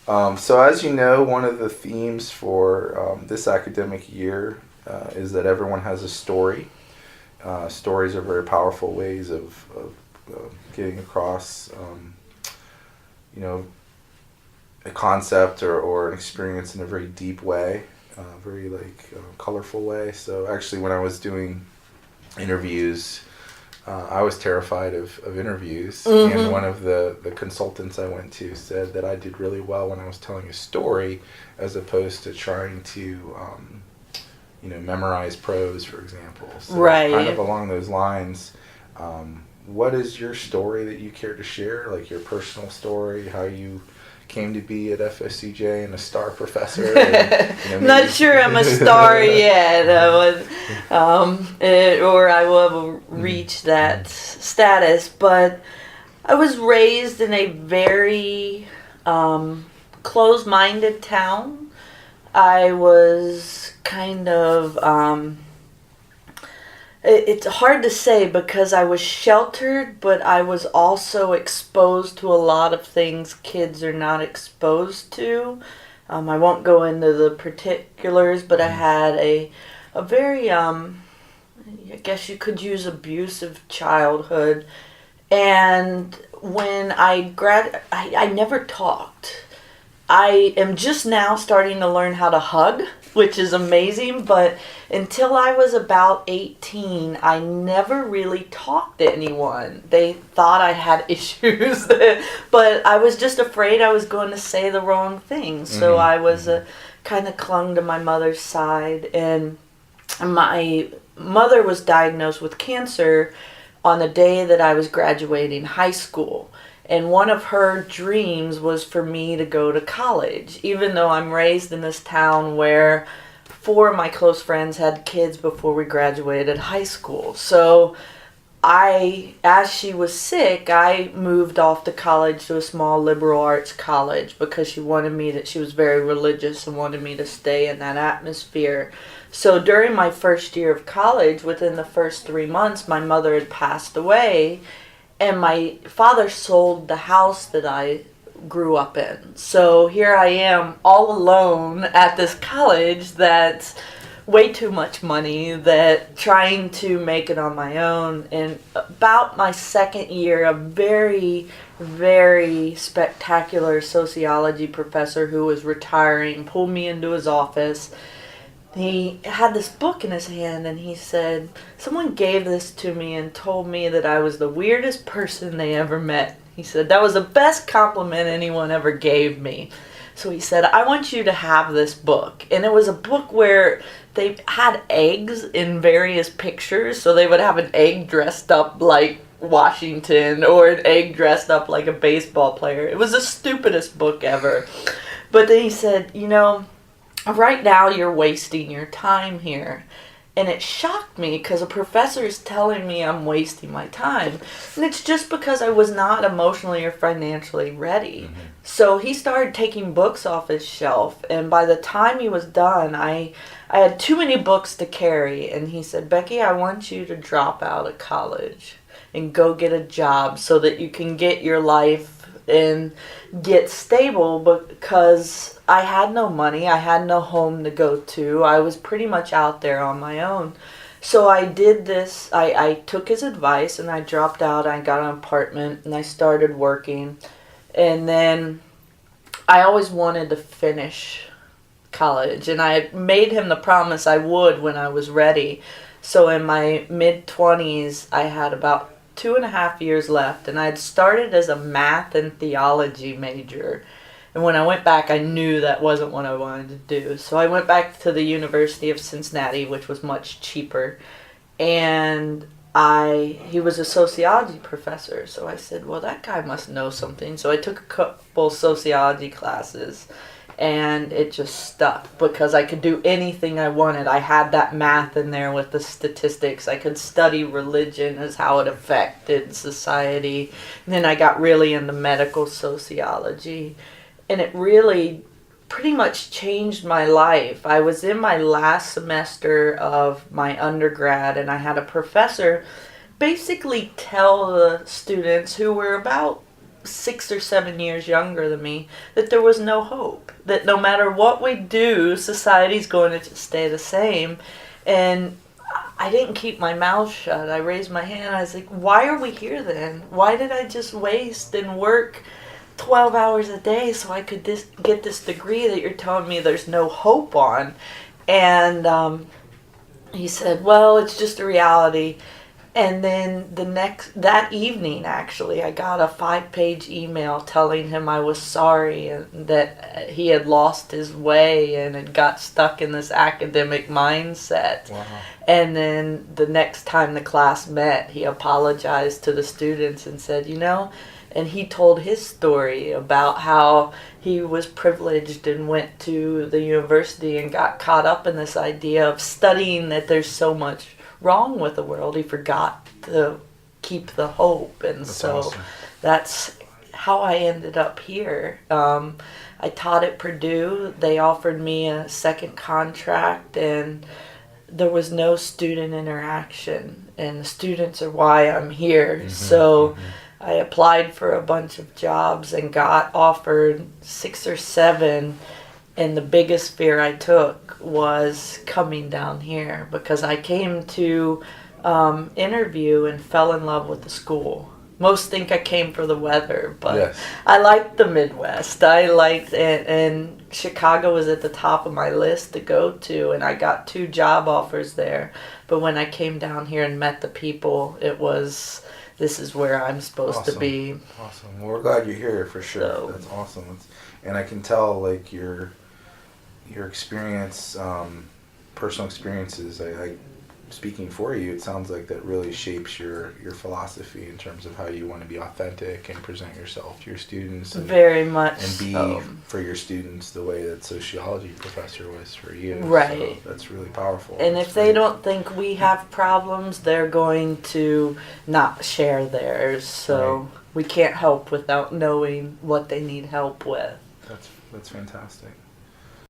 So as you know, one of the themes for this academic year is that everyone has a story. Stories are very powerful ways of getting across, you know, a concept or an experience in a very deep way, very colorful way. So actually, when I was doing interviews, I was terrified of interviews, and Mm-hmm. one of the consultants I went to said that I did really well when I was telling a story, as opposed to trying to, memorize prose, for example. So, kind of Right. along those lines, what is your story that you care to share? Like your personal story, how you came to be at FSCJ and a star professor, and Not maybe. sure I'm a star yet, or I will ever reach that status. But I was raised in a very closed-minded town. I was kind of it's hard to say because I was sheltered, but I was also exposed to a lot of things kids are not exposed to. I won't go into the particulars, but I had a very I guess you could use abusive childhood. And when I never talked. I am just now starting to learn how to hug, which is amazing, but until I was about 18, I never really talked to anyone. They thought I had issues, but I was just afraid I was going to say the wrong thing. So Mm-hmm. I was Mm-hmm. kind of clung to my mother's side, and my mother was diagnosed with cancer on the day that I was graduating high school. And one of her dreams was for me to go to college, even though I'm raised in this town where four of my close friends had kids before we graduated high school. So as she was sick, I moved off to college to a small liberal arts college because she was very religious and wanted me to stay in that atmosphere. So during my first year of college, within the first 3 months, my mother had passed away, and my father sold the house that I grew up in. So here I am all alone at this college that's way too much money, that trying to make it on my own. And about my second year, a very, very spectacular sociology professor who was retiring pulled me into his office. He had this book in his hand and he said, "Someone gave this to me and told me that I was the weirdest person they ever met." He said, "That was the best compliment anyone ever gave me." So he said, "I want you to have this book." And it was a book where they had eggs in various pictures. So they would have an egg dressed up like Washington or an egg dressed up like a baseball player. It was the stupidest book ever. But then he said, "Right now you're wasting your time here." And it shocked me because a professor is telling me I'm wasting my time. And it's just because I was not emotionally or financially ready. Mm-hmm. So he started taking books off his shelf. And by the time he was done, I had too many books to carry. And he said, "Becky, I want you to drop out of college and go get a job so that you can get your life and get stable," because I had no money, I had no home to go to. I was pretty much out there on my own. So I did this. I took his advice and I dropped out. I got an apartment and I started working. And then I always wanted to finish college, and I made him the promise I would when I was ready. So in my mid 20s, I had about 2.5 years left, and I'd started as a math and theology major. And when I went back, I knew that wasn't what I wanted to do. So I went back to the University of Cincinnati, which was much cheaper. And he was a sociology professor. So I said, well, that guy must know something. So I took a couple sociology classes, and it just stuck because I could do anything I wanted. I had that math in there with the statistics. I could study religion as how it affected society. And then I got really into medical sociology, and it really pretty much changed my life. I was in my last semester of my undergrad, and I had a professor basically tell the students, who were about 6 or 7 years younger than me, that there was no hope. That no matter what we do, society's going to just stay the same. And I didn't keep my mouth shut. I raised my hand. I was like, why are we here then? Why did I just waste and work 12 hours a day so I could get this degree that you're telling me there's no hope on? And he said, well, it's just a reality. And then that evening, actually, I got a 5-page email telling him I was sorry and that he had lost his way and had got stuck in this academic mindset. Wow. And then the next time the class met, he apologized to the students and said, and he told his story about how he was privileged and went to the university and got caught up in this idea of studying that there's so much wrong with the world. He forgot to keep the hope. And That's so awesome. That's how I ended up here. I taught at Purdue. They offered me a second contract, and there was no student interaction, and the students are why I'm here. Mm-hmm, So I applied for a bunch of jobs and got offered 6 or 7, and the biggest fear I took was coming down here, because I came to interview and fell in love with the school. Most think I came for the weather, but Yes. I liked the Midwest. I liked it, and Chicago was at the top of my list to go to, and I got 2 job offers there. But when I came down here and met the people, it was, this is where I'm supposed to be. Awesome. Well, we're glad you're here for sure. So- That's awesome. And I can tell, like, your experience, personal experiences, I speaking for you, it sounds like that really shapes your philosophy in terms of how you want to be authentic and present yourself to your students, and Very much be so. for your students the way that sociology professor was for you. Right. So that's really powerful. And That's if they great. don't think we have problems, they're going to not share theirs. So Right. we can't help without knowing what they need help with. That's fantastic.